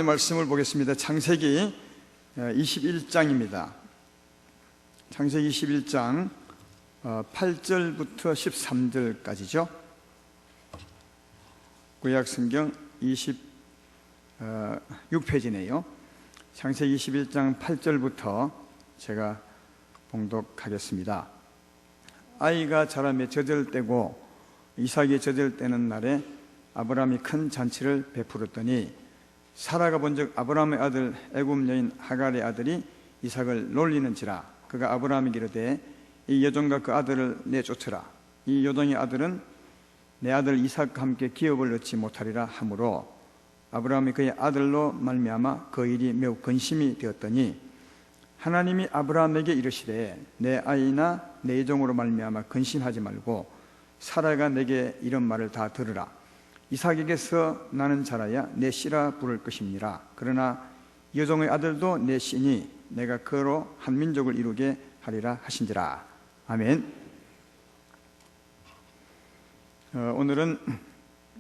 말씀을 보겠습니다. 창세기 21장입니다. 창세기 21장 8절부터 13절까지죠. 구약성경 26페이지네요. 창세기 21장 8절부터 제가 봉독하겠습니다. 아이가 자라매 젖을 때고 이삭이 젖을 때는 날에 아브라함이 큰 잔치를 베풀었더니 사라가 본즉 아브라함의 아들 애굽 여인 하갈의 아들이 이삭을 놀리는지라. 그가 아브라함에게 이르되 이 여종과 그 아들을 내쫓으라. 이 여종의 아들은 내 아들 이삭과 함께 기업을 얻지 못하리라 하므로 아브라함이 그의 아들로 말미암아 그 일이 매우 근심이 되었더니 하나님이 아브라함에게 이르시되 내 아이나 내 여종으로 말미암아 근심하지 말고 사라가 내게 이런 말을 다 들으라. 이삭에게서 나는 자라야 내 씨라 부를 것입니다. 그러나 여종의 아들도 내 씨니 내가 그로 한 민족을 이루게 하리라 하신지라. 아멘. 오늘은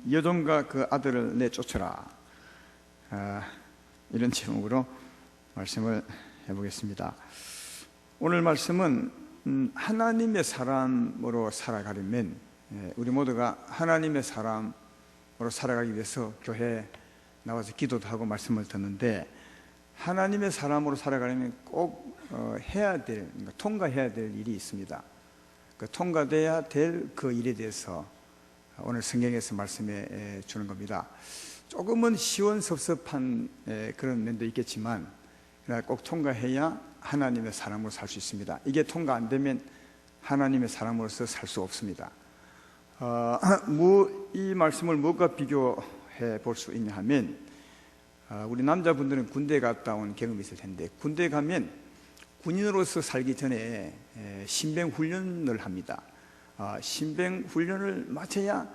여종과 그 아들을 내쫓으라, 이런 제목으로 말씀을 해보겠습니다. 오늘 말씀은 하나님의 사람으로 살아가려면 우리 모두가 하나님의 사람으로 살아가기 위해서 교회에 나와서 기도도 하고 말씀을 듣는데, 하나님의 사람으로 살아가려면 꼭 해야 될, 통과해야 될 일이 있습니다. 그 통과돼야 될 그 일에 대해서 오늘 성경에서 말씀해 주는 겁니다. 조금은 시원섭섭한 그런 면도 있겠지만 꼭 통과해야 하나님의 사람으로 살 수 있습니다. 이게 통과 안 되면 하나님의 사람으로서 살 수 없습니다. 이 말씀을 무엇과 비교해 볼 수 있냐 하면, 우리 남자분들은 군대 갔다 온 경험이 있을 텐데, 군대 가면 군인으로서 살기 전에 신병 훈련을 합니다. 신병 훈련을 마쳐야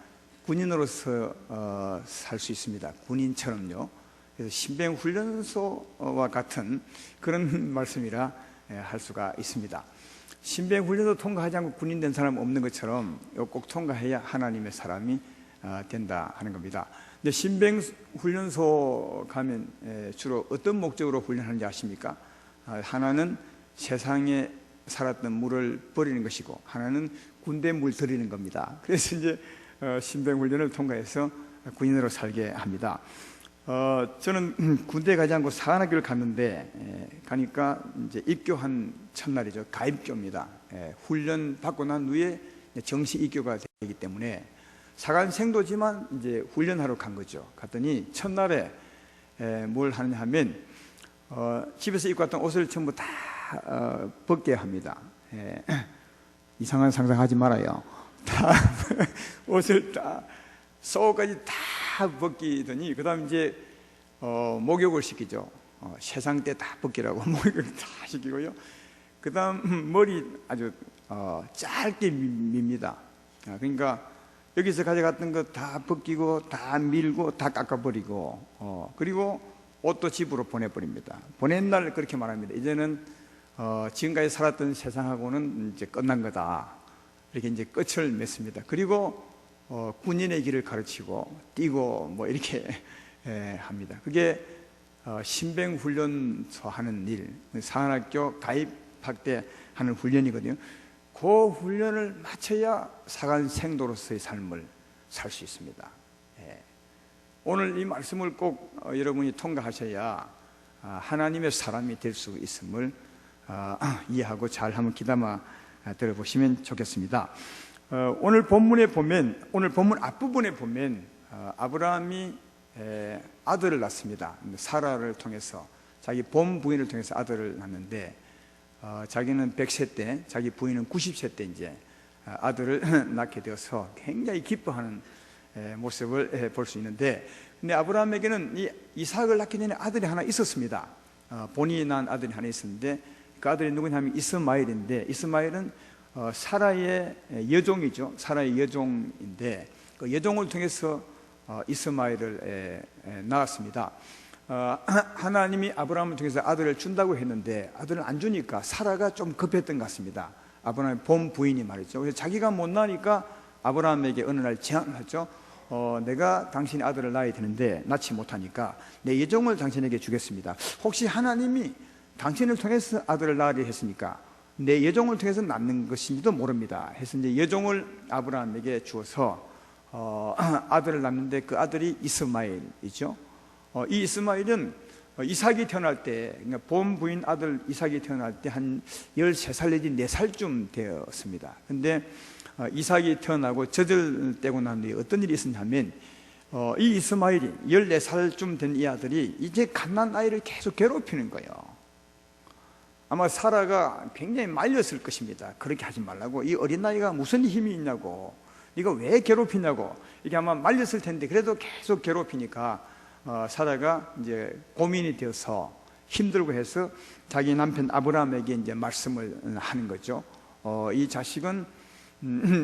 군인으로서 살 수 있습니다. 군인처럼요. 그래서 신병 훈련소와 같은 그런 말씀이라 할 수가 있습니다. 신병 훈련소 통과하지 않고 군인 된 사람 없는 것처럼 꼭 통과해야 하나님의 사람이 된다 하는 겁니다. 근데 신병 훈련소 가면 주로 어떤 목적으로 훈련하는지 아십니까? 하나는 세상에 살았던 물을 버리는 것이고, 하나는 군대 물 들이는 겁니다. 그래서 이제 신병 훈련을 통과해서 군인으로 살게 합니다. 저는 군대 가지 않고 사관학교를 갔는데, 가니까 이제 입교한 첫날이죠. 가입교입니다. 훈련 받고 난 후에 정시 입교가 되기 때문에 사관생도지만 이제 훈련하러 간 거죠. 갔더니 첫날에 뭘 하느냐 하면, 집에서 입고 왔던 옷을 전부 다 벗게 합니다. 이상한 상상하지 말아요. 다 옷을 다 속옷까지 다 벗기더니 그 다음 이제 목욕을 시키죠. 세상 때 다 벗기라고 목욕을 다 시키고요. 그 다음 머리 아주 짧게 밉니다. 그러니까 여기서 가져갔던 거 다 벗기고 다 밀고 다 깎아버리고, 그리고 옷도 집으로 보내버립니다. 보낸 날 그렇게 말합니다. 이제는 지금까지 살았던 세상하고는 이제 끝난 거다, 이렇게 이제 끝을 맺습니다. 그리고 군인의 길을 가르치고 뛰고 뭐 이렇게 합니다. 그게 신병훈련소 하는 일, 사관학교 가입할 때 하는 훈련이거든요. 그 훈련을 마쳐야 사관생도로서의 삶을 살 수 있습니다. 오늘 이 말씀을 꼭 여러분이 통과하셔야 하나님의 사람이 될 수 있음을 이해하고 잘 한번 귀담아 들어보시면 좋겠습니다. 오늘 본문에 보면, 오늘 본문 앞부분에 보면 아브라함이 아들을 낳습니다. 사라를 통해서, 자기 본 부인을 통해서 아들을 낳는데, 자기는 100세 때, 자기 부인은 90세 때 이제 아들을 낳게 되어서 굉장히 기뻐하는 모습을 볼 수 있는데, 근데 아브라함에게는 이 이삭을 낳기 전에 아들이 하나 있었습니다. 본인이 낳은 아들이 하나 있었는데, 그 아들이 누구냐 하면 이스마엘인데, 이스마엘은 사라의 여종이죠. 사라의 여종인데, 그 여종을 통해서 이스마엘을 낳았습니다. 하나님이 아브라함을 통해서 아들을 준다고 했는데 아들을 안 주니까 사라가 좀 급했던 것 같습니다. 아브라함의 본 부인이 말이죠. 그래서 자기가 못 나니까 아브라함에게 어느 날 제안을 하죠. 내가 당신의 아들을 낳아야 되는데 낳지 못하니까 내 예종을 당신에게 주겠습니다. 혹시 하나님이 당신을 통해서 아들을 낳으려 했으니까 내 예종을 통해서 낳는 것인지도 모릅니다. 해서 이제 예종을 아브라함에게 주어서 아들을 낳는데 그 아들이 이스마엘이죠. 이 이스마엘은 이삭이 태어날 때, 그러니까 본 부인 아들 이삭이 태어날 때 한 13살 내지 4살쯤 되었습니다. 근데 이삭이 태어나고 젖을 떼고 난 뒤에 어떤 일이 있었냐면 이 이스마엘이 14살쯤 된 이 아들이 이제 갓난아이를 계속 괴롭히는 거예요. 아마 사라가 굉장히 말렸을 것입니다. 그렇게 하지 말라고, 이 어린아이가 무슨 힘이 있냐고, 네가 왜 괴롭히냐고, 이게 아마 말렸을 텐데 그래도 계속 괴롭히니까 사라가 이제 고민이 되어서 힘들고 해서 자기 남편 아브라함에게 이제 말씀을 하는 거죠. 이 자식은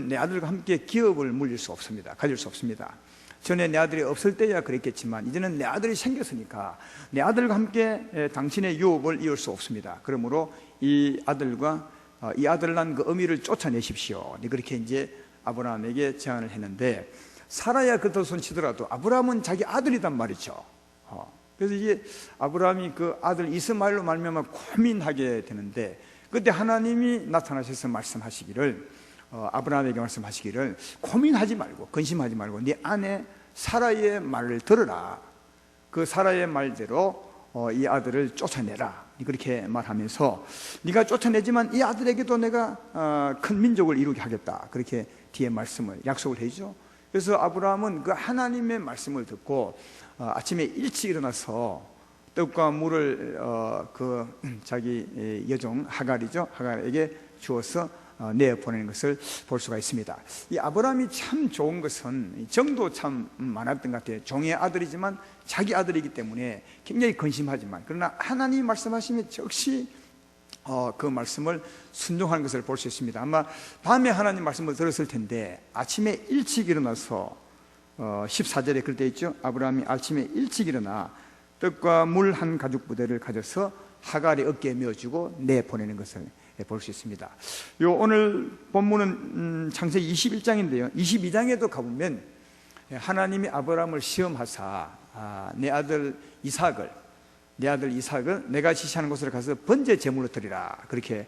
내 아들과 함께 기업을 물릴 수 없습니다. 가질 수 없습니다. 전에 내 아들이 없을 때야 그랬겠지만 이제는 내 아들이 생겼으니까 내 아들과 함께 당신의 유업을 이을 수 없습니다. 그러므로 이 아들과 이 아들을 낳은 그 어미를 쫓아내십시오. 그렇게 이제 아브라함에게 제안을 했는데, 사라야 그렇다 손치더라도 아브라함은 자기 아들이단 말이죠. 그래서 이제 아브라함이 그 아들 이스마엘로 말미암아 고민하게 되는데, 그때 하나님이 나타나셔서 말씀하시기를, 아브라함에게 말씀하시기를, 고민하지 말고 근심하지 말고 네 아내 사라의 말을 들으라. 그 사라의 말대로 이 아들을 쫓아내라. 그렇게 말하면서 네가 쫓아내지만 이 아들에게도 내가 큰 민족을 이루게 하겠다. 그렇게 뒤에 말씀을 약속을 해주죠. 그래서 아브라함은 그 하나님의 말씀을 듣고 아침에 일찍 일어나서 떡과 물을 자기 여종 하갈이죠, 하갈에게 주어서 내보내는 것을 볼 수가 있습니다. 이 아브라함이 참 좋은 것은 정도 참 많았던 것 같아요. 종의 아들이지만 자기 아들이기 때문에 굉장히 근심하지만, 그러나 하나님이 말씀하시면 즉시 그 말씀을 순종하는 것을 볼 수 있습니다. 아마 밤에 하나님 말씀을 들었을 텐데 아침에 일찍 일어나서 14절에 그럴 때 있죠. 아브라함이 아침에 일찍 일어나 떡과 물 한 가죽 부대를 가져서 하갈의 어깨에 메어주고 내보내는 것을 볼 수 있습니다. 오늘 본문은 창세기 21장인데요 22장에도 가보면 하나님이 아브라함을 시험하사 내 아들 이삭을 내가 지시하는 곳으로 가서 번제 제물로 드리라, 그렇게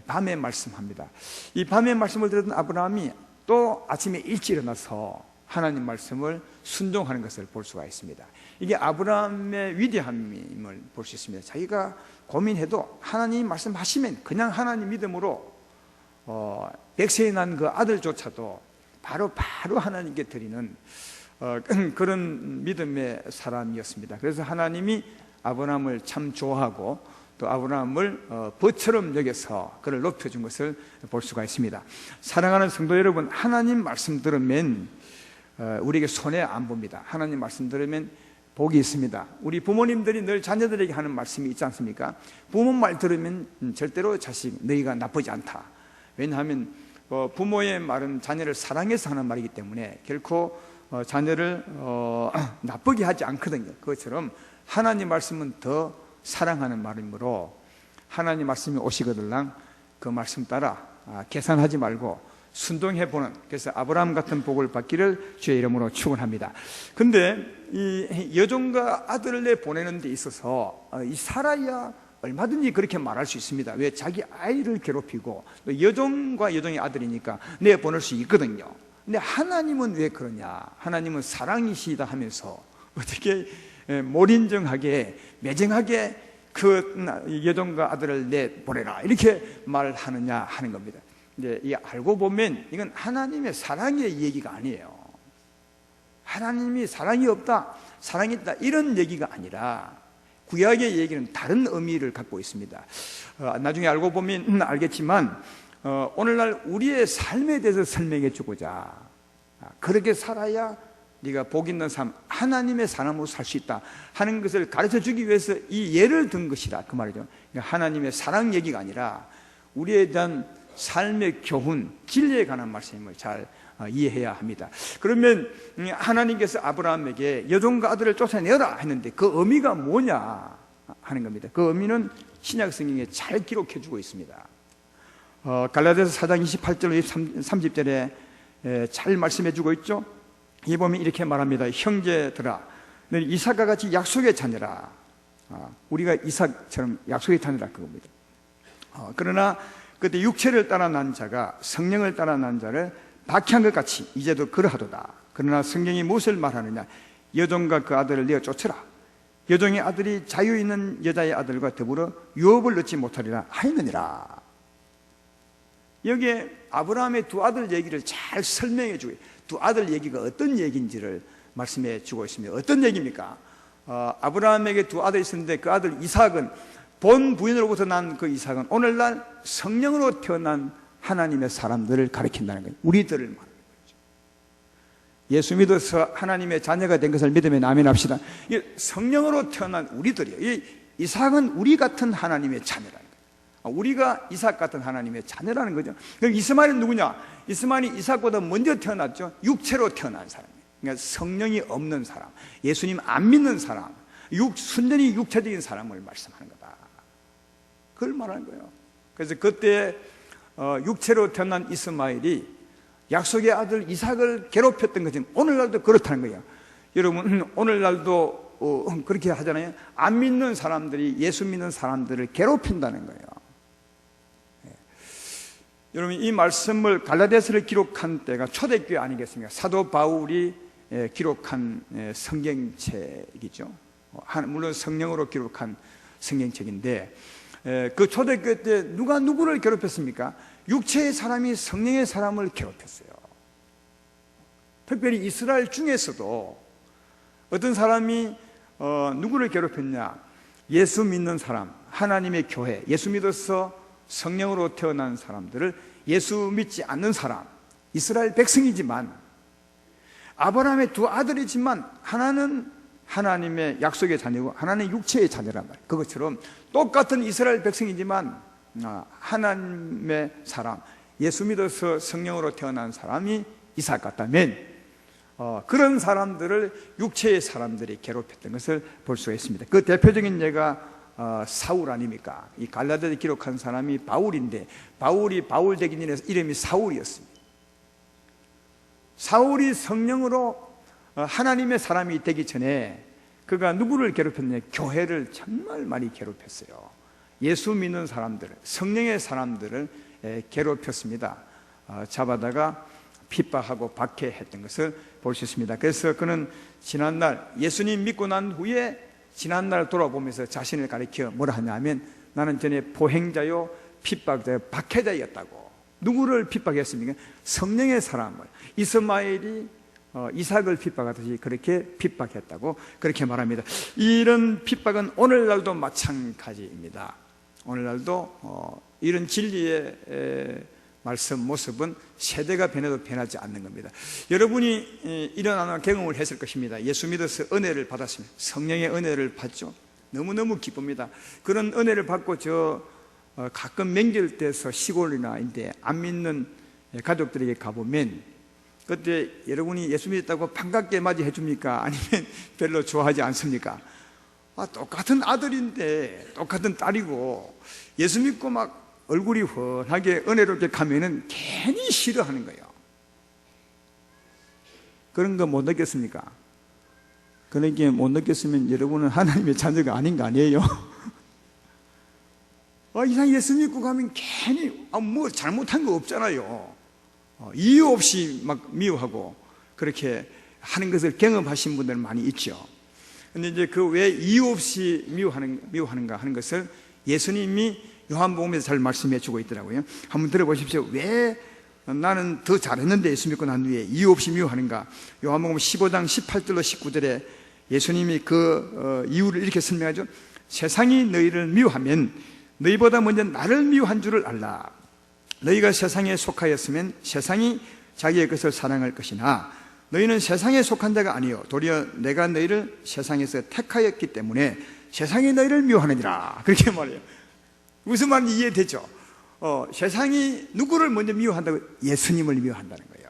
밤에 말씀합니다. 이 밤에 말씀을 들었던 아브라함이 또 아침에 일찍 일어나서 하나님 말씀을 순종하는 것을 볼 수가 있습니다. 이게 아브라함의 위대함을 볼 수 있습니다. 자기가 고민해도 하나님이 말씀하시면 그냥 하나님 믿음으로 100세에 난 그 아들조차도 바로 하나님께 드리는 그런 믿음의 사람이었습니다. 그래서 하나님이 아브라함을 참 좋아하고 또 아브라함을 벗처럼 여겨서 그를 높여준 것을 볼 수가 있습니다. 사랑하는 성도 여러분, 하나님 말씀 들으면 우리에게 손해 안 봅니다. 하나님 말씀 들으면 복이 있습니다. 우리 부모님들이 늘 자녀들에게 하는 말씀이 있지 않습니까? 부모 말 들으면 절대로 자식 너희가 나쁘지 않다. 왜냐하면 부모의 말은 자녀를 사랑해서 하는 말이기 때문에 결코 자녀를 나쁘게 하지 않거든요. 그것처럼 하나님 말씀은 더 사랑하는 말이므로 하나님 말씀이 오시거들랑 그 말씀 따라 계산하지 말고 순종해보는, 그래서 아브라함 같은 복을 받기를 주의 이름으로 축원합니다. 근데 이 여종과 아들을 내보내는 데 있어서 이 사라야 얼마든지 그렇게 말할 수 있습니다. 왜? 자기 아이를 괴롭히고 또 여종과 여종의 아들이니까 내보낼 수 있거든요. 근데 하나님은 왜 그러냐? 하나님은 사랑이시다 하면서 어떻게 몰인정하게 매정하게 그 여종과 아들을 내보내라 이렇게 말하느냐 하는 겁니다. 이제 알고 보면 이건 하나님의 사랑의 얘기가 아니에요. 하나님이 사랑이 없다, 사랑이 있다 이런 얘기가 아니라 구약의 얘기는 다른 의미를 갖고 있습니다. 나중에 알고 보면 알겠지만 오늘날 우리의 삶에 대해서 설명해 주고자, 그렇게 살아야 네가 복 있는 삶, 하나님의 사람으로 살 수 있다 하는 것을 가르쳐 주기 위해서 이 예를 든 것이라 그 말이죠. 그러니까 하나님의 사랑 얘기가 아니라 우리에 대한 삶의 교훈, 진리에 관한 말씀임을 잘 이해해야 합니다. 그러면 하나님께서 아브라함에게 여종과 아들을 쫓아내라 했는데 그 의미가 뭐냐 하는 겁니다. 그 의미는 신약 성경에 잘 기록해 주고 있습니다. 갈라디아서 4장 28절 30절에 잘 말씀해 주고 있죠. 이 보면 이렇게 말합니다. 형제들아, 너희 이삭과 같이 약속의 자녀라. 우리가 이삭처럼 약속의 자녀라 그겁니다. 그러나 그때 육체를 따라 난 자가 성령을 따라 난 자를 박해한 것 같이 이제도 그러하도다. 그러나 성경이 무엇을 말하느냐? 여종과 그 아들을 내어 쫓으라. 여종의 아들이 자유 있는 여자의 아들과 더불어 유업을 얻지 못하리라 하였느니라. 여기에 아브라함의 두 아들 얘기를 잘 설명해 주고, 두 아들 얘기가 어떤 얘기인지를 말씀해 주고 있습니다. 어떤 얘기입니까? 아브라함에게 두 아들이 있었는데 그 아들 이삭은, 본 부인으로부터 난 그 이삭은 오늘날 성령으로 태어난 하나님의 사람들을 가리킨다는 거예요. 우리들을 말하는 거죠. 예수 믿어서 하나님의 자녀가 된 것을 믿으면 아멘 합시다. 성령으로 태어난 우리들이에요. 이삭은 우리 같은 하나님의 자녀라는 거예요. 우리가 이삭 같은 하나님의 자녀라는 거죠. 그럼 이스마엘은 누구냐? 이스마엘이 이삭보다 먼저 태어났죠. 육체로 태어난 사람이에요. 그러니까 성령이 없는 사람, 예수님 안 믿는 사람, 순전히 육체적인 사람을 말씀하는 거다. 그걸 말하는 거예요. 그래서 그때 육체로 태어난 이스마엘이 약속의 아들 이삭을 괴롭혔던 것은 오늘날도 그렇다는 거예요. 여러분, 오늘날도 그렇게 하잖아요. 안 믿는 사람들이 예수 믿는 사람들을 괴롭힌다는 거예요. 여러분, 이 말씀을 갈라디아서를 기록한 때가 초대교회 아니겠습니까? 사도 바울이 기록한 성경책이죠. 물론 성령으로 기록한 성경책인데, 그 초대교회 때 누가 누구를 괴롭혔습니까? 육체의 사람이 성령의 사람을 괴롭혔어요. 특별히 이스라엘 중에서도 어떤 사람이 누구를 괴롭혔냐? 예수 믿는 사람, 하나님의 교회, 예수 믿어서 성령으로 태어난 사람들을, 예수 믿지 않는 사람, 이스라엘 백성이지만 아브라함의 두 아들이지만 하나는 하나님의 약속의 자녀고 하나는 육체의 자녀란 말이에요. 그것처럼 똑같은 이스라엘 백성이지만 하나님의 사람, 예수 믿어서 성령으로 태어난 사람이 이삭 같다면 그런 사람들을 육체의 사람들이 괴롭혔던 것을 볼 수가 있습니다. 그 대표적인 예가 사울 아닙니까? 이 갈라디아에 기록한 사람이 바울인데, 바울이 바울 되기 전에 이름이 사울이었습니다. 사울이 성령으로 하나님의 사람이 되기 전에 그가 누구를 괴롭혔느냐? 교회를 정말 많이 괴롭혔어요. 예수 믿는 사람들, 성령의 사람들을 괴롭혔습니다. 잡아다가 핍박하고 박해했던 것을 볼 수 있습니다. 그래서 그는 지난날 예수님 믿고 난 후에 지난날 돌아보면서 자신을 가리켜 뭐라 하냐면, 나는 전에 보행자요 핍박자요 박해자였다고. 누구를 핍박했습니까? 성령의 사람을. 이스마엘이 이삭을 핍박하듯이 그렇게 핍박했다고 그렇게 말합니다. 이런 핍박은 오늘날도 마찬가지입니다. 오늘날도 이런 진리의 말씀 모습은 세대가 변해도 변하지 않는 겁니다. 여러분이 이런 경험을 했을 것입니다. 예수 믿어서 은혜를 받았습니다. 성령의 은혜를 받죠. 너무너무 기쁩니다. 그런 은혜를 받고 가끔 명절 때서 시골이나 인데 안 믿는 가족들에게 가보면 그때 여러분이 예수 믿었다고 반갑게 맞이해 줍니까? 아니면 별로 좋아하지 않습니까? 똑같은 아들인데 똑같은 딸이고 예수 믿고 막 얼굴이 훤하게 은혜롭게 가면은 괜히 싫어하는 거예요. 그런 거 못 느꼈습니까? 그렇게 못 느꼈으면 여러분은 하나님의 자녀가 아닌 거 아니에요? 이상 예수 믿고 가면 괜히 뭐 잘못한 거 없잖아요. 이유 없이 막 미워하고 그렇게 하는 것을 경험하신 분들은 많이 있죠. 근데 이제 그 왜 이유 없이 미워하는가 하는 것을 예수님이 요한복음에서 잘 말씀해 주고 있더라고요. 한번 들어보십시오. 왜 나는 더 잘했는데 예수 믿고 난 후에 이유 없이 미워하는가? 요한복음 15장 18절로 19절에 예수님이 그 이유를 이렇게 설명하죠. 세상이 너희를 미워하면 너희보다 먼저 나를 미워한 줄을 알라. 너희가 세상에 속하였으면 세상이 자기의 것을 사랑할 것이나 너희는 세상에 속한 자가 아니요 도리어 내가 너희를 세상에서 택하였기 때문에 세상이 너희를 미워하느니라. 그렇게 말해요. 무슨 말인지 이해되죠? 세상이 누구를 먼저 미워한다고? 예수님을 미워한다는 거예요.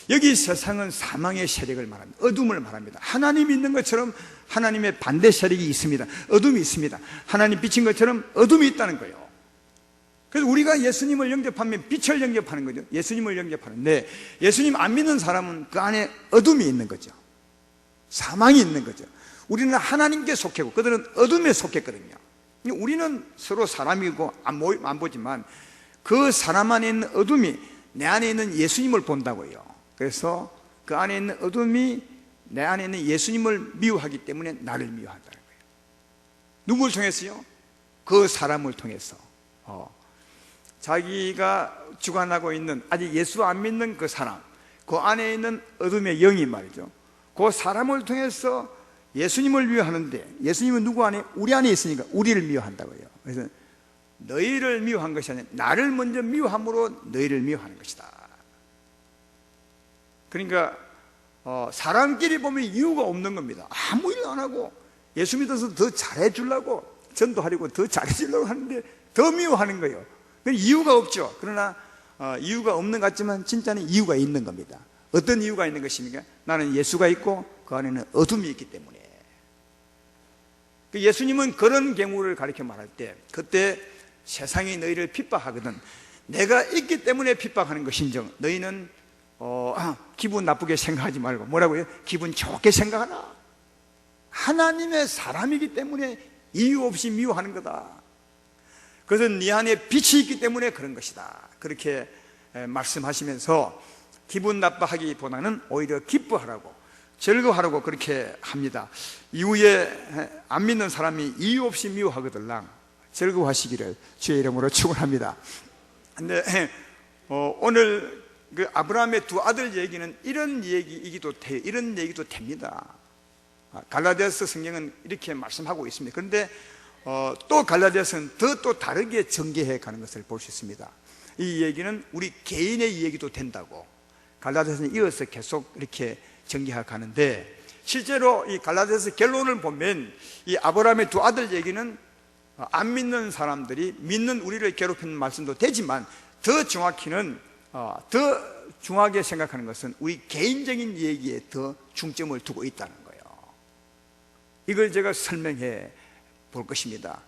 여기 세상은 사망의 세력을 말합니다. 어둠을 말합니다. 하나님이 있는 것처럼 하나님의 반대 세력이 있습니다. 어둠이 있습니다. 하나님 빛인 것처럼 어둠이 있다는 거예요. 그래서 우리가 예수님을 영접하면 빛을 영접하는 거죠. 예수님을 영접하는데 예수님 안 믿는 사람은 그 안에 어둠이 있는 거죠. 사망이 있는 거죠. 우리는 하나님께 속했고 그들은 어둠에 속했거든요. 우리는 서로 사람이고 안 보지만 그 사람 안에 있는 어둠이 내 안에 있는 예수님을 본다고요. 그래서 그 안에 있는 어둠이 내 안에 있는 예수님을 미워하기 때문에 나를 미워한다는 거예요. 누구를 통해서요? 그 사람을 통해서. 자기가 주관하고 있는 아직 예수 안 믿는 그 사람, 그 안에 있는 어둠의 영이 말이죠. 그 사람을 통해서 예수님을 미워하는데 예수님은 누구 안에? 우리 안에 있으니까 우리를 미워한다고요. 그래서 너희를 미워한 것이 아니라 나를 먼저 미워함으로 너희를 미워하는 것이다. 그러니까 사람끼리 보면 이유가 없는 겁니다. 아무 일도 안 하고 예수 믿어서 더 잘해주려고 전도하려고 더 잘해주려고 하는데 더 미워하는 거예요. 이유가 없죠. 그러나 이유가 없는 것 같지만 진짜는 이유가 있는 겁니다. 어떤 이유가 있는 것입니까? 나는 예수가 있고 그 안에는 어둠이 있기 때문에. 예수님은 그런 경우를 가르쳐 말할 때 그때 세상이 너희를 핍박하거든 내가 있기 때문에 핍박하는 것인정 너희는 기분 나쁘게 생각하지 말고 뭐라고요? 기분 좋게 생각하라. 하나님의 사람이기 때문에 이유 없이 미워하는 거다. 그것은 네 안에 빛이 있기 때문에 그런 것이다. 그렇게 말씀하시면서 기분 나빠하기보다는 오히려 기뻐하라고 즐거워하라고 그렇게 합니다. 이후에 안 믿는 사람이 이유 없이 미워하거들랑 즐거워하시기를 주의 이름으로 축원합니다. 근데 오늘 그 아브라함의 두 아들 얘기는 이런 얘기이기도 돼요. 이런 얘기도 됩니다. 갈라디아서 성경은 이렇게 말씀하고 있습니다. 그런데 또 갈라디아서는 또 다르게 전개해 가는 것을 볼 수 있습니다. 이 얘기는 우리 개인의 얘기도 된다고 갈라디아서는 이어서 계속 이렇게 전개해 가는데 실제로 이 갈라디아서 결론을 보면 이 아브라함의 두 아들 얘기는 안 믿는 사람들이 믿는 우리를 괴롭히는 말씀도 되지만 더 정확히는 더 중하게 생각하는 것은 우리 개인적인 얘기에 더 중점을 두고 있다는 거예요. 이걸 제가 설명해 볼 것입니다.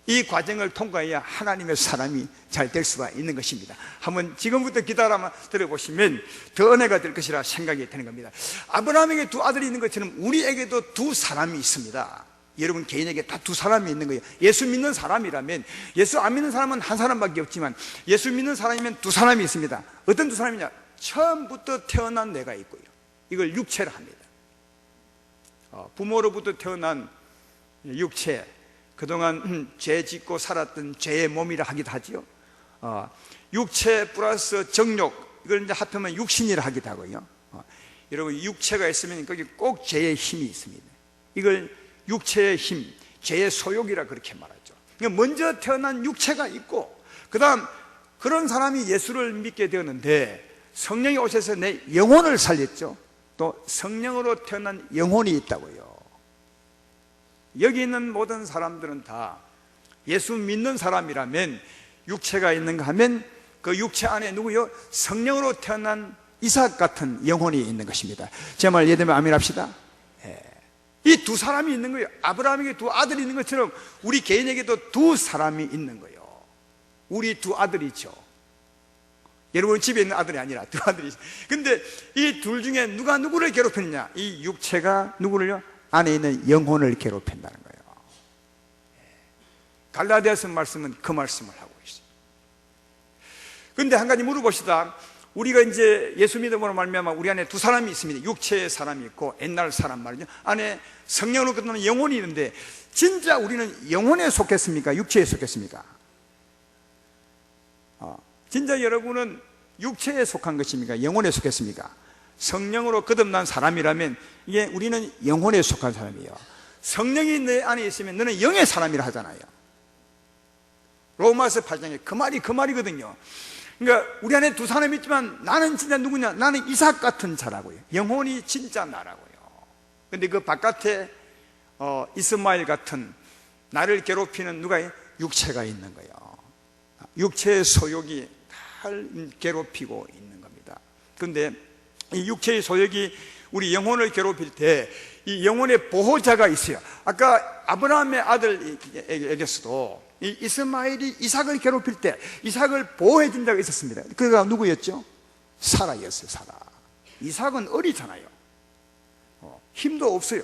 이 과정을 통과해야 하나님의 사람이 잘 될 수가 있는 것입니다. 한번 지금부터 기다려 들어보시면 더 은혜가 될 것이라 생각이 되는 겁니다. 아브라함에게 두 아들이 있는 것처럼 우리에게도 두 사람이 있습니다. 여러분 개인에게 다 두 사람이 있는 거예요. 예수 믿는 사람이라면, 예수 안 믿는 사람은 한 사람밖에 없지만 예수 믿는 사람이면 두 사람이 있습니다. 어떤 두 사람이냐? 처음부터 태어난 내가 있고요. 이걸 육체라 합니다. 부모로부터 태어난 육체, 그동안 죄 짓고 살았던 죄의 몸이라 하기도 하지요. 육체 플러스 정욕, 이걸 이제 합하면 육신이라 하기도 하고요. 여러분 육체가 있으면 거기 꼭 죄의 힘이 있습니다. 이걸 육체의 힘, 죄의 소욕이라 그렇게 말하죠. 그러니까 먼저 태어난 육체가 있고 그 다음 그런 사람이 예수를 믿게 되었는데 성령이 오셔서 내 영혼을 살렸죠. 또 성령으로 태어난 영혼이 있다고요. 여기 있는 모든 사람들은 다 예수 믿는 사람이라면 육체가 있는가 하면 그 육체 안에 누구요? 성령으로 태어난 이삭 같은 영혼이 있는 것입니다. 제 말 이해되면 아멘 합시다. 이 두 사람이 있는 거예요. 아브라함에게 두 아들이 있는 것처럼 우리 개인에게도 두 사람이 있는 거예요. 우리 두 아들이죠. 여러분 집에 있는 아들이 아니라 두 아들이죠. 근데 이 둘 중에 누가 누구를 괴롭혔느냐? 이 육체가 누구를요? 안에 있는 영혼을 괴롭힌다는 거예요. 갈라디아서 말씀은 그 말씀을 하고 있어요. 그런데 한 가지 물어봅시다. 우리가 이제 예수 믿음으로 말미암아 우리 안에 두 사람이 있습니다. 육체의 사람이 있고 옛날 사람 말이죠. 안에 성령으로 끝나는 영혼이 있는데 진짜 우리는 영혼에 속했습니까? 육체에 속했습니까? 진짜 여러분은 육체에 속한 것입니까? 영혼에 속했습니까? 성령으로 거듭난 사람이라면 이게 우리는 영혼에 속한 사람이에요. 성령이 내 안에 있으면 너는 영의 사람이라 하잖아요. 로마서 8장에 그 말이거든요. 그러니까 우리 안에 두 사람이 있지만 나는 진짜 누구냐? 나는 이삭 같은 자라고요. 영혼이 진짜 나라고요. 근데 그 바깥에 이스마엘 같은 나를 괴롭히는 누가 육체가 있는 거예요. 육체의 소욕이 날 괴롭히고 있는 겁니다. 그런데 이 육체의 소욕이 우리 영혼을 괴롭힐 때 이 영혼의 보호자가 있어요. 아까 아브라함의 아들에게서도 이 이스마엘이 이삭을 괴롭힐 때 이삭을 보호해 준 자가 있었습니다. 그가 누구였죠? 사라였어요. 사라. 이삭은 어리잖아요. 힘도 없어요.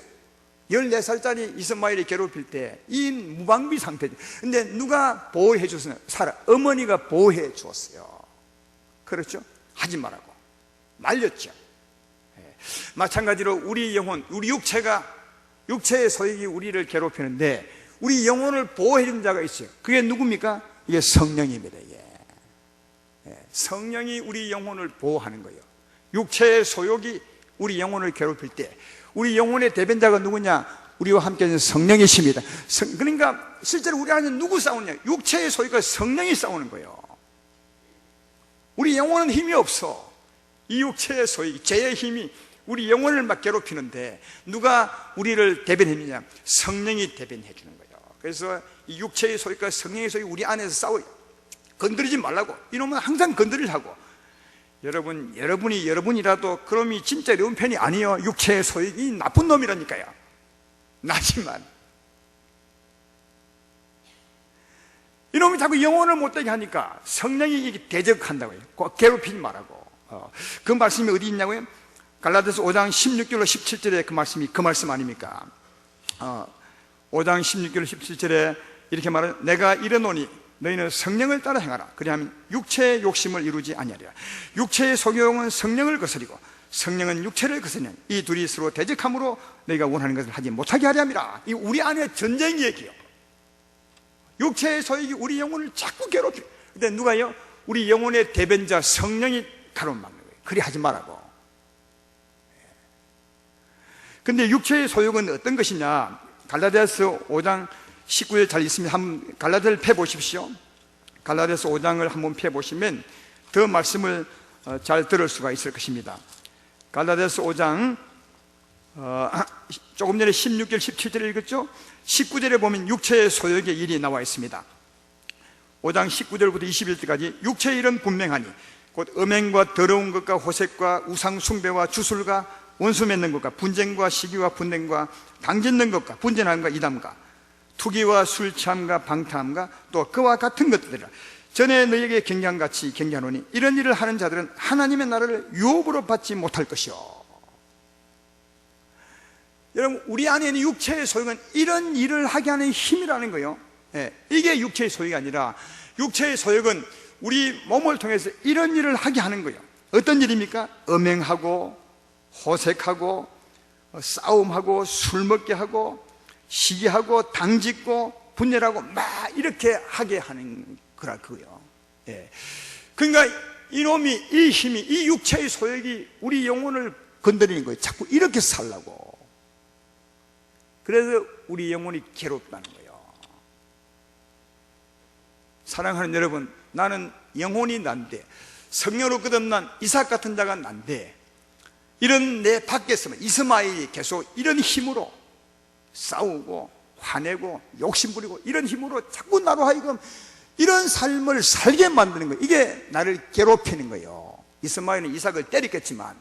14살짜리 이스마엘이 괴롭힐 때 이 무방비 상태죠. 근데 누가 보호해 줬어요? 사라. 어머니가 보호해 주었어요. 그렇죠? 하지 말라고 말렸죠. 마찬가지로 우리 영혼, 우리 육체의 소욕이 우리를 괴롭히는데 우리 영혼을 보호해 준 자가 있어요. 그게 누굽니까? 이게 성령입니다. 성령이 우리 영혼을 보호하는 거예요. 육체의 소욕이 우리 영혼을 괴롭힐 때 우리 영혼의 대변자가 누구냐? 우리와 함께 있는 성령이십니다. 그러니까 실제로 우리 안에 누구 싸우느냐? 육체의 소욕과 성령이 싸우는 거예요. 우리 영혼은 힘이 없어. 이 육체의 소욕, 죄의 힘이 우리 영혼을 막 괴롭히는데 누가 우리를 대변해주냐? 성령이 대변해 주는 거예요. 그래서 이 육체의 소욕과 성령의 소욕이 우리 안에서 싸워요. 건드리지 말라고. 이놈은 항상 건드리려고. 여러분이라도 그놈이 진짜 어려운 편이 아니에요. 육체의 소욕이 나쁜 놈이라니까요. 나지만 이놈이 자꾸 영혼을 못되게 하니까 성령이 이게 대적한다고요. 괴롭히지 말라고. 그 말씀이 어디 있냐고요? 갈라디아서 5장 16절로 17절에 그 말씀 아닙니까? 5장 16절로 17절에 이렇게 말해요. 내가 이르노니 너희는 성령을 따라 행하라. 그리하면 육체의 욕심을 이루지 아니하리라. 육체의 소욕은 성령을 거스리고 성령은 육체를 거스리는 이 둘이 서로 대적함으로 너희가 원하는 것을 하지 못하게 하려 함이라. 이 우리 안에 전쟁 얘기요. 육체의 소욕이 우리 영혼을 자꾸 괴롭혀. 근데 누가요? 우리 영혼의 대변자 성령이 가로막는 거예요. 그리 하지 말라고. 근데 육체의 소욕은 어떤 것이냐? 갈라디아서 5장 19절 잘 있으면 한번 갈라디아를 펴보십시오. 갈라디아서 5장을 한번 펴보시면 더 말씀을 잘 들을 수가 있을 것입니다. 갈라디아서 5장 조금 전에 16절 17절을 읽었죠? 19절에 보면 육체의 소욕의 일이 나와 있습니다. 5장 19절부터 21절까지 육체의 일은 분명하니 곧 음행과 더러운 것과 호색과 우상 숭배와 주술과 원수 맺는 것과 분쟁과 시기와 분쟁과 당짓는 것과 분쟁함과 이담과 투기와 술 취함과 방탕함과 또 그와 같은 것들이라. 전에 너희에게 경계한같이 경계하노니 이런 일을 하는 자들은 하나님의 나라를 유업으로 받지 못할 것이요. 여러분, 우리 안에 있는 육체의 소욕은 이런 일을 하게 하는 힘이라는 거예요. 이게 육체의 소욕이 아니라 육체의 소욕은 우리 몸을 통해서 이런 일을 하게 하는 거예요. 어떤 일입니까? 음행하고 호색하고 싸움하고 술 먹게 하고 시기하고 당짓고 분열하고 막 이렇게 하게 하는 거라 그거예요. 그러니까 이놈이, 이 힘이, 이 육체의 소욕이 우리 영혼을 건드리는 거예요. 자꾸 이렇게 살라고. 그래서 우리 영혼이 괴롭다는 거예요. 사랑하는 여러분, 나는 영혼이 난데, 성령으로 거듭난 이삭 같은 자가 난데, 이런 내 밖에서 이스마엘이 계속 이런 힘으로 싸우고 화내고 욕심부리고 이런 힘으로 자꾸 나로 하여금 이런 삶을 살게 만드는 거예요. 이게 나를 괴롭히는 거예요. 이스마엘은 이삭을 때렸겠지만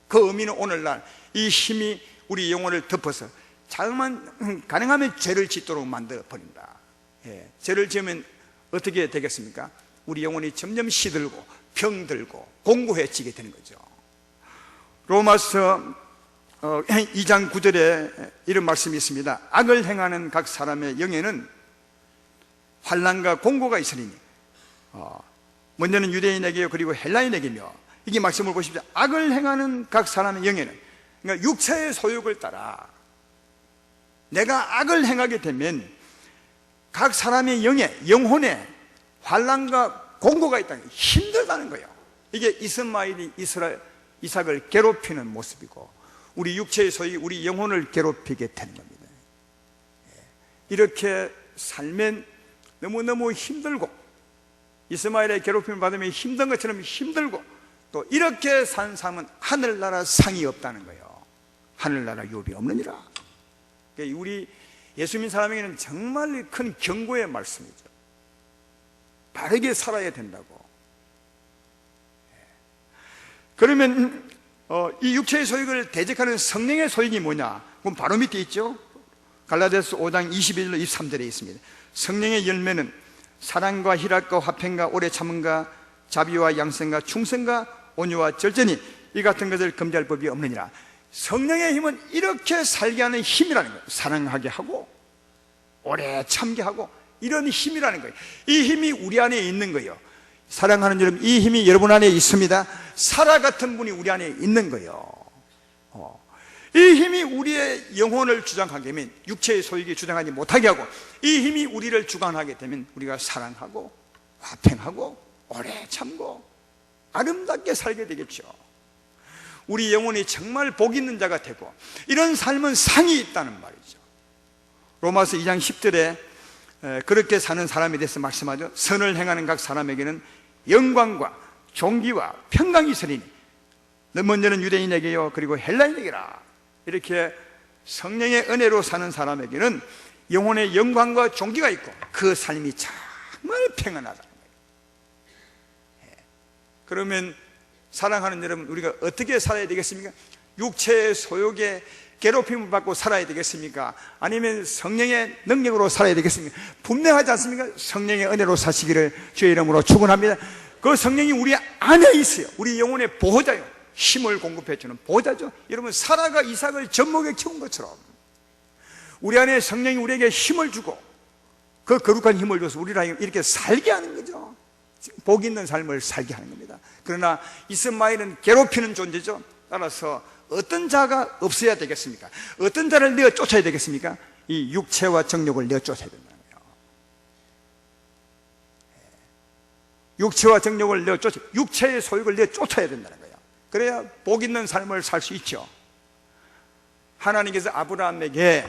그 의미는 오늘날 이 힘이 우리 영혼을 덮어서 가능하면 죄를 짓도록 만들어 버린다. 죄를 지으면 어떻게 되겠습니까? 우리 영혼이 점점 시들고 병들고 공고해지게 되는 거죠. 로마서 2장 9절에 이런 말씀이 있습니다. 악을 행하는 각 사람의 영에는 환난과 공고가 있으리니 먼저는 유대인에게요 그리고 헬라인에게며, 이게 말씀을 보십시오. 악을 행하는 각 사람의 영에는, 그러니까 육체의 소욕을 따라 내가 악을 행하게 되면 각 사람의 영혼에 환난과 공고가 있다는, 힘들다는 거예요. 이게 이스마엘이 이삭을 괴롭히는 모습이고 우리 육체의 소욕이 우리 영혼을 괴롭히게 되는 겁니다. 이렇게 살면 너무너무 힘들고, 이스마엘의 괴롭힘을 받으면 힘든 것처럼 힘들고, 또 이렇게 산 삶은 하늘나라 상이 없다는 거예요. 하늘나라 유업이 없느니라. 우리 예수 믿는 사람에게는 정말 큰 경고의 말씀이죠. 바르게 살아야 된다고. 그러면 이 육체의 소욕을 대적하는 성령의 소욕이 뭐냐? 그럼 바로 밑에 있죠. 갈라디아서 5장 21절 23절에 있습니다. 성령의 열매는 사랑과 희락과 화평과 오래 참음과 자비와 양선과 충성과 온유와 절제니 이 같은 것을 금지할 법이 없느니라. 성령의 힘은 이렇게 살게 하는 힘이라는 거예요. 사랑하게 하고 오래 참게 하고 이런 힘이라는 거예요. 이 힘이 우리 안에 있는 거예요. 사랑하는 여러분, 이 힘이 여러분 안에 있습니다. 사라 같은 분이 우리 안에 있는 거예요. 이 힘이 우리의 영혼을 주장하게 되면 육체의 소욕이 주장하지 못하게 하고, 이 힘이 우리를 주관하게 되면 우리가 사랑하고 화평하고 오래 참고 아름답게 살게 되겠죠. 우리 영혼이 정말 복 있는 자가 되고, 이런 삶은 상이 있다는 말이죠. 로마서 2장 10절에 그렇게 사는 사람에 대해서 말씀하죠. 선을 행하는 각 사람에게는 영광과 존귀와 평강이 있으리니 먼저는 유대인에게요 그리고 헬라인에게라. 이렇게 성령의 은혜로 사는 사람에게는 영혼의 영광과 존귀가 있고 그 삶이 정말 평안하다는 거예요. 그러면 사랑하는 여러분, 우리가 어떻게 살아야 되겠습니까? 육체의 소욕에 괴롭힘을 받고 살아야 되겠습니까? 아니면 성령의 능력으로 살아야 되겠습니까? 분명하지 않습니까? 성령의 은혜로 사시기를 주의 이름으로 축원합니다. 그 성령이 우리 안에 있어요. 우리 영혼의 보호자요, 힘을 공급해주는 보호자죠. 여러분, 사라가 이삭을 젖먹여 키운 것처럼 우리 안에 성령이 우리에게 힘을 주고 그 거룩한 힘을 줘서 우리를 이렇게 살게 하는 거죠. 복 있는 삶을 살게 하는 겁니다. 그러나 이스마엘은 괴롭히는 존재죠. 따라서 어떤 자가 없어야 되겠습니까? 어떤 자를 내어 쫓아야 되겠습니까? 이 육체와 정욕을 내어 쫓아야 된다는 거예요. 육체와 정욕을 내어 쫓아, 육체의 소욕을 내어 쫓아야 된다는 거예요. 그래야 복 있는 삶을 살 수 있죠. 하나님께서 아브라함에게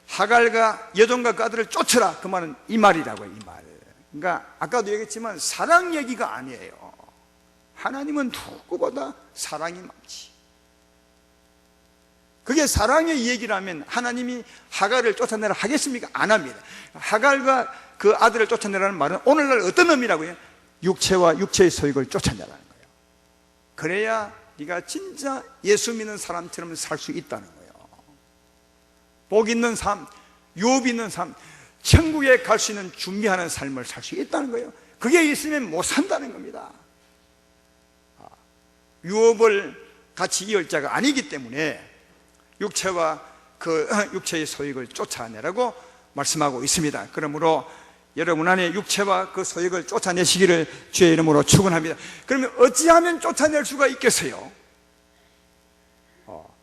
하갈과 여종과 그 아들을 쫓으라, 그 말은 이 말이라고요. 이 말. 그러니까 아까도 얘기했지만 사랑 얘기가 아니에요. 하나님은 누구보다 사랑이 많지. 그게 사랑의 얘기라면 하나님이 하갈을 쫓아내라 하겠습니까? 안 합니다. 하갈과 그 아들을 쫓아내라는 말은 오늘날 어떤 의미라고요? 육체와 육체의 소욕을 쫓아내라는 거예요. 그래야 네가 진짜 예수 믿는 사람처럼 살 수 있다는 거예요. 복 있는 삶, 유업 있는 삶, 천국에 갈 수 있는 준비하는 삶을 살 수 있다는 거예요. 그게 있으면 못 산다는 겁니다. 유업을 같이 이을 자가 아니기 때문에 육체와 그 육체의 소욕을 쫓아내라고 말씀하고 있습니다. 그러므로 여러분 안에 육체와 그 소욕을 쫓아내시기를 주의 이름으로 축원합니다. 그러면 어찌하면 쫓아낼 수가 있겠어요?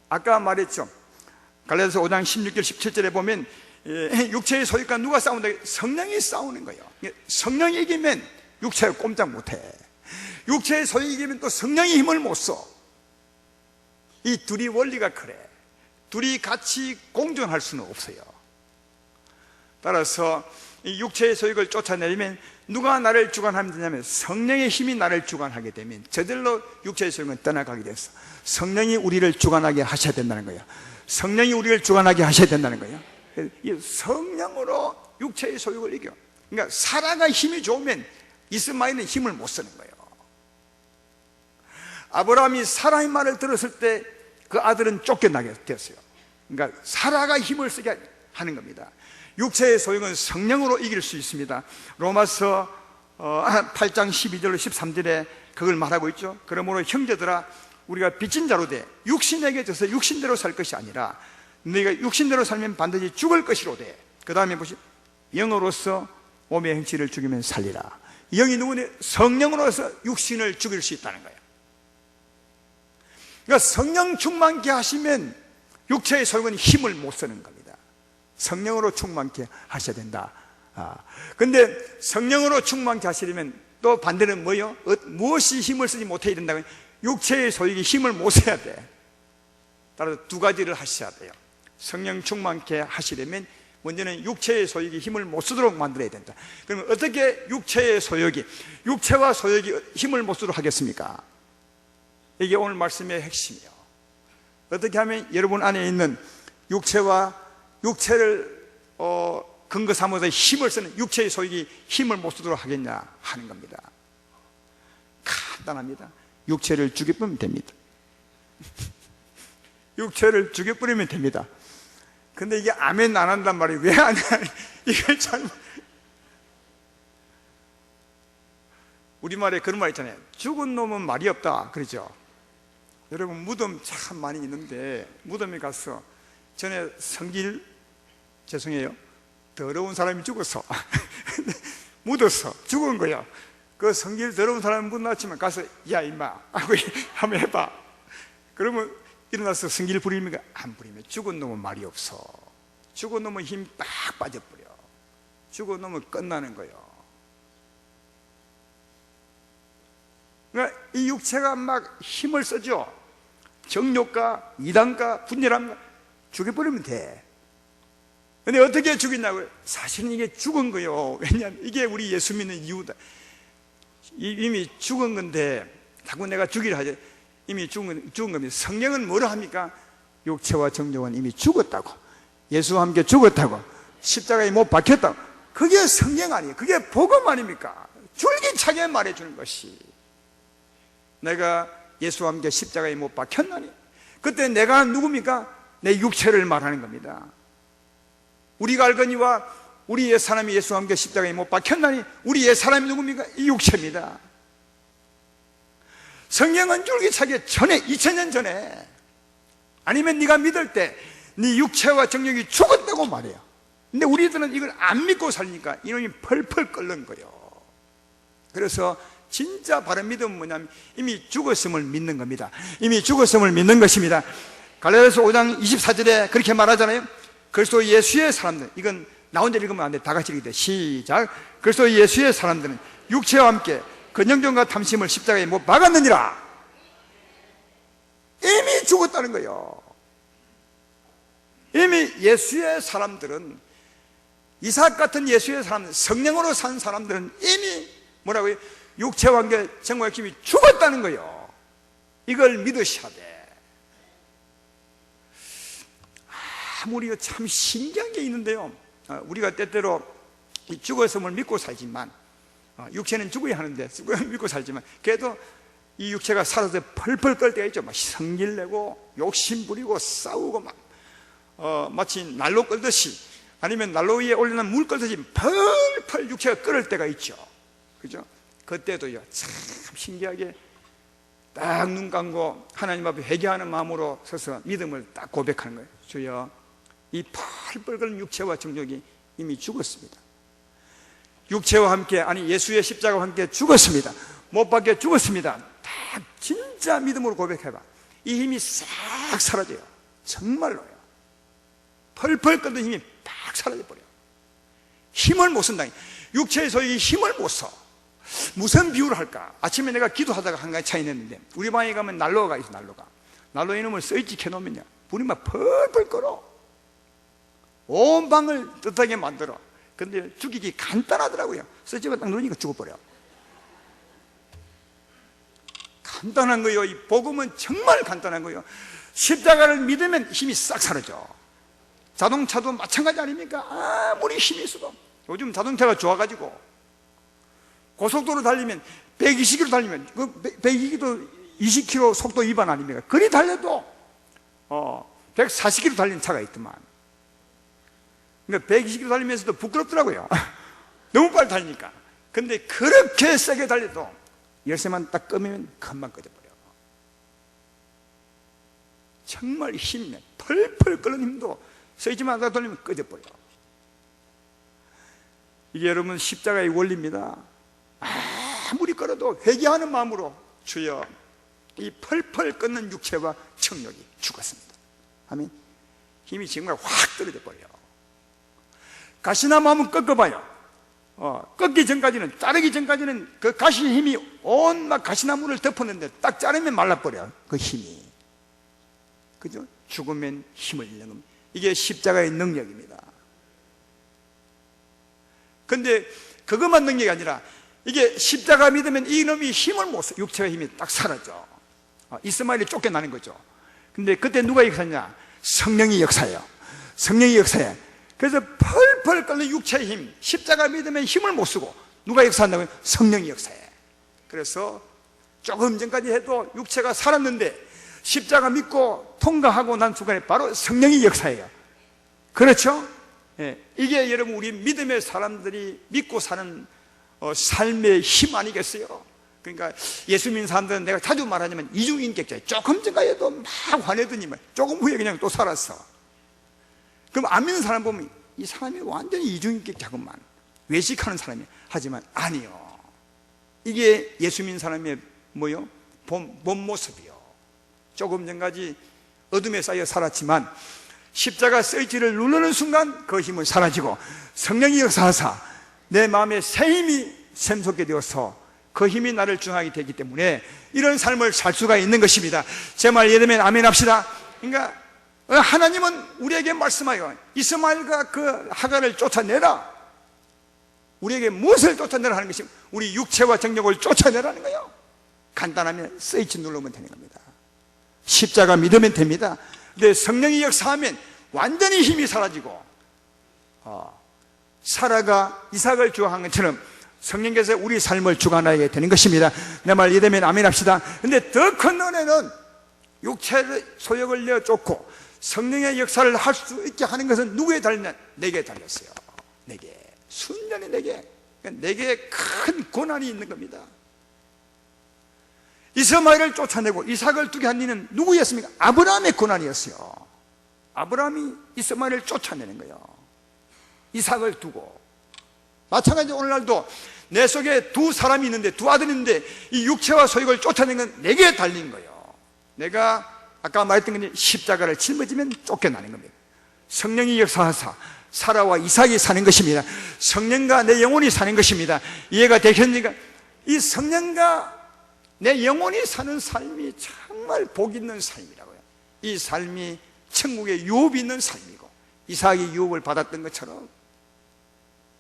아까 말했죠. 갈라디아서 5장 16절 17절에 보면 육체의 소욕과 누가 싸운다? 성령이 싸우는 거예요. 성령이 이기면 육체가 꼼짝 못해. 육체의 소욕이 이기면 또 성령이 힘을 못 써. 이 둘이 원리가 그래. 둘이 같이 공존할 수는 없어요. 따라서 이 육체의 소욕을 쫓아내려면 누가 나를 주관하면 되냐면 성령의 힘이 나를 주관하게 되면 저절로 육체의 소욕은 떠나가게 돼서 성령이 우리를 주관하게 하셔야 된다는 거예요. 성령이 우리를 주관하게 하셔야 된다는 거예요. 이 성령으로 육체의 소욕을 이겨. 그러니까 사라가 힘이 좋으면 이스마엘은 힘을 못 쓰는 거예요. 아브라함이 사라의 말을 들었을 때 그 아들은 쫓겨나게 되었어요. 그러니까 사라가 힘을 쓰게 하는 겁니다. 육체의 소욕은 성령으로 이길 수 있습니다. 로마서 8장 12절로 13절에 그걸 말하고 있죠. 그러므로 형제들아, 우리가 빚진 자로 돼 육신에게 져서 육신대로 살 것이 아니라 너희가 육신대로 살면 반드시 죽을 것이로되, 그 다음에 보시, 영으로서 몸의 행실을 죽이면 살리라. 영이 누구냐? 성령으로서 육신을 죽일 수 있다는 거예요. 그러니까 성령 충만케 하시면 육체의 소욕은 힘을 못 쓰는 겁니다. 성령으로 충만케 하셔야 된다. 근데 성령으로 충만케 하시려면 또 반대는 뭐예요? 무엇이 힘을 쓰지 못해야 된다고요? 육체의 소욕이 힘을 못 써야 돼. 따라서 두 가지를 하셔야 돼요. 성령 충만케 하시려면 먼저는 육체의 소욕이 힘을 못 쓰도록 만들어야 된다. 그러면 어떻게 육체의 소욕이, 육체와 소욕이 힘을 못 쓰도록 하겠습니까? 이게 오늘 말씀의 핵심이에요. 어떻게 하면 여러분 안에 있는 육체와 육체를 근거 삼아서 힘을 쓰는 육체의 소욕이 힘을 못 쓰도록 하겠냐 하는 겁니다. 간단합니다. 육체를 죽여버리면 됩니다. 육체를 죽여버리면 됩니다. 근데 이게 아멘 안 한단 말이에요. 왜 안 해? 이걸 잘못. 우리말에 그런 말 있잖아요. 죽은 놈은 말이 없다 그러죠. 여러분, 무덤 참 많이 있는데 무덤에 가서 전에 성질, 죄송해요, 더러운 사람이 죽었어. 묻었어, 죽은 거야. 그 성질 더러운 사람이 묻었지만 가서 야 임마 하고 한번 해봐. 그러면 일어나서 성질 부립니까? 안 부리면. 죽은 놈은 말이 없어. 죽은 놈은 힘 딱 빠져버려. 죽은 놈은 끝나는 거예요. 그러니까 이 육체가 막 힘을 쓰죠. 정욕과 이단과 분열함과 죽여버리면 돼. 근데 어떻게 죽였냐고요? 사실은 이게 죽은 거예요. 왜냐하면 이게 우리 예수 믿는 이유다. 이미 죽은 건데 자꾸 내가 죽이려 하죠. 이미 죽은 겁니다. 성경은 뭐라 합니까? 육체와 정욕은 이미 죽었다고, 예수와 함께 죽었다고, 십자가에 못 박혔다고. 그게 성경 아니에요. 그게 복음 아닙니까? 줄기차게 말해주는 것이, 내가 예수와 함께 십자가에 못 박혔나니. 그때 내가 누굽니까? 내 육체를 말하는 겁니다. 우리가 알거니와 우리 옛사람이 예수와 함께 십자가에 못 박혔나니. 우리 옛사람이 누굽니까? 이 육체입니다. 성경은 줄기차게 전에, 2000년 전에, 아니면 네가 믿을 때 네 육체와 정욕이 죽었다고 말해요. 근데 우리들은 이걸 안 믿고 살니까 이놈이 펄펄 끓는 거예요. 그래서 진짜 바른 믿음은 뭐냐면 이미 죽었음을 믿는 겁니다. 이미 죽었음을 믿는 것입니다. 갈라디아서 5장 24절에 그렇게 말하잖아요. 그리스도 예수의 사람들, 이건 나 혼자 읽으면 안 돼. 다 같이 읽게 돼. 시작. 그리스도 예수의 사람들은 육체와 함께 근영정과 탐심을 십자가에 못 박았느니라. 이미 죽었다는 거예요. 이미 예수의 사람들은, 이삭 같은 예수의 사람들, 성령으로 산 사람들은 이미 뭐라고요? 육체와 함께 정욕의 힘이 죽었다는 거예요. 이걸 믿으셔야 돼. 우리가 참 신기한 게 있는데요. 우리가 때때로 이 죽었음을 믿고 살지만, 육체는 죽어야 하는데 믿고 살지만, 그래도 이 육체가 살아서 펄펄 끓을 때가 있죠. 막 성질 내고 욕심 부리고 싸우고 막 마치 난로 끓듯이, 아니면 난로 위에 올려놓은 물 끓듯이 펄펄 육체가 끓을 때가 있죠. 그죠? 그때도요, 참 신기하게 딱 눈 감고 하나님 앞에 회개하는 마음으로 서서 믿음을 딱 고백하는 거예요. 주여, 이 펄펄 끓는 육체와 정욕이 이미 죽었습니다. 육체와 함께, 아니 예수의 십자가와 함께 죽었습니다. 못 박혀 죽었습니다. 딱 진짜 믿음으로 고백해봐. 이 힘이 싹 사라져요. 정말로요. 펄펄 끓는 힘이 딱 사라져버려요. 힘을 못 쓴다. 육체에서 이 힘을 못 써. 무슨 비유를 할까? 아침에 내가 기도하다가 한 가지 차이 냈는데, 우리 방에 가면 난로가 있어. 난로 이놈을 스위치 켜놓으면요, 불이 막 펄펄 끓어. 온 방을 뜨뜻하게 만들어. 근데 죽이기 간단하더라고요. 스위치가 딱 누르니까 죽어버려. 간단한 거예요. 이 복음은 정말 간단한 거예요. 십자가를 믿으면 힘이 싹 사라져. 자동차도 마찬가지 아닙니까? 아무리 힘이 있어도. 요즘 자동차가 좋아가지고 고속도로 달리면 120km 달리면, 그 120km 20km 속도 위반 아닙니까? 그리 달려도 140km 달리는 차가 있더만. 그러니까 120km 달리면서도 부끄럽더라고요. 너무 빨리 달리니까. 근데 그렇게 세게 달려도 열쇠만 딱 끄면 금방 꺼져버려. 정말 힘내, 펄펄 끓는 힘도 서있지만 하다 돌리면 꺼져버려. 이게 여러분 십자가의 원리입니다. 아무리 끓어도 회개하는 마음으로, 주여, 이 펄펄 끓는 육체와 정욕이 죽었습니다. 아멘. 힘이 정말 확 떨어져 버려요. 가시나무 한번 꺾어봐요. 꺾기 전까지는, 자르기 전까지는 그 가시 힘이 온막 가시나무를 덮었는데 딱 자르면 말라버려. 그 힘이. 그죠? 죽으면 힘을 잃는 겁니다. 이게 십자가의 능력입니다. 근데 그것만 능력이 아니라, 이게 십자가 믿으면 이놈이 힘을 못 써. 육체의 힘이 딱 사라져. 이스마엘이 쫓겨나는 거죠. 근데 그때 누가 역사냐? 성령이 역사예요. 성령이 역사해. 그래서 펄펄 끓는 육체의 힘, 십자가 믿으면 힘을 못 쓰고, 누가 역사한다고요? 성령이 역사해. 그래서 조금 전까지 해도 육체가 살았는데 십자가 믿고 통과하고 난 순간에 바로 성령이 역사해요. 그렇죠? 예, 이게 여러분 우리 믿음의 사람들이 믿고 사는 삶의 힘 아니겠어요? 그러니까 예수 믿는 사람들은 내가 자주 말하지만 이중인격자예요. 조금 전까지도 막 화내더니만 조금 후에 그냥 또 살았어. 그럼 안 믿는 사람 보면 이 사람이 완전히 이중인격자구만, 외식하는 사람이. 하지만 아니요, 이게 예수 믿는 사람의 뭐요? 본 모습이요. 조금 전까지 어둠에 쌓여 살았지만 십자가 스위치를 누르는 순간 그 힘은 사라지고 성령이 역사하사 내 마음에 새 힘이 샘솟게 되어서 그 힘이 나를 중하게 되기 때문에 이런 삶을 살 수가 있는 것입니다. 제 말 이해되면 아멘 합시다. 그러니까 하나님은 우리에게 말씀하여 이스마엘과 그 하갈을 쫓아내라. 우리에게 무엇을 쫓아내라 하는 것이 우리 육체와 정욕을 쫓아내라는 거예요. 간단하면 스위치 누르면 되는 겁니다. 십자가 믿으면 됩니다. 근데 성령이 역사하면 완전히 힘이 사라지고 사라가 이삭을 주어한 것처럼 성령께서 우리 삶을 주관하게 되는 것입니다. 내 말 이해되면 아멘 합시다. 근데 더 큰 은혜는 육체의 소욕을 내어쫓고 성령의 역사를 할 수 있게 하는 것은 누구에 달렸냐? 내게 달렸어요. 내게, 순전히 내게 큰 고난이 있는 겁니다. 이스마엘을 쫓아내고 이삭을 두게 한 이는 누구였습니까? 아브라함의 고난이었어요. 아브라함이 이스마엘을 쫓아내는 거예요. 이삭을 두고. 마찬가지로 오늘날도 내 속에 두 사람이 있는데, 두 아들이 있는데 이 육체와 소욕을 쫓아내는 건 내게 달린 거예요. 내가 아까 말했던 건 십자가를 짊어지면 쫓겨나는 겁니다. 성령이 역사하사 사라와 이삭이 사는 것입니다. 성령과 내 영혼이 사는 것입니다. 이해가 되셨습니까? 이 성령과 내 영혼이 사는 삶이 정말 복 있는 삶이라고요. 이 삶이 천국의 유업이 있는 삶이고, 이삭이 유업을 받았던 것처럼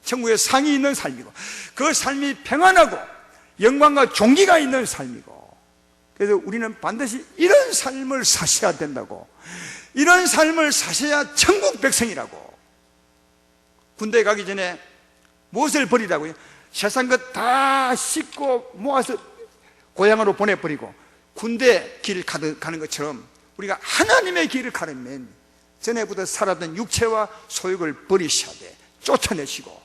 천국의 상이 있는 삶이고, 그 삶이 평안하고 영광과 존귀가 있는 삶이고, 그래서 우리는 반드시 이런 삶을 사셔야 된다고, 이런 삶을 사셔야 천국 백성이라고. 군대 가기 전에 무엇을 버리라고요? 세상 것 다 씻고 모아서 고향으로 보내버리고 군대 길을 가는 것처럼 우리가 하나님의 길을 가려면 전에부터 살았던 육체와 소욕을 버리셔야 돼. 쫓아내시고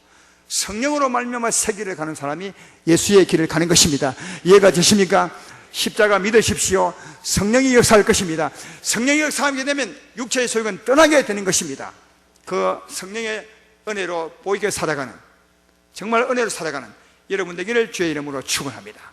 성령으로 말미암아 새 길을 가는 사람이 예수의 길을 가는 것입니다. 이해가 되십니까? 십자가 믿으십시오. 성령이 역사할 것입니다. 성령이 역사하게 되면 육체의 소욕은 떠나게 되는 것입니다. 그 성령의 은혜로 보이게 살아가는, 정말 은혜로 살아가는 여러분 되기를 주의 이름으로 축원합니다.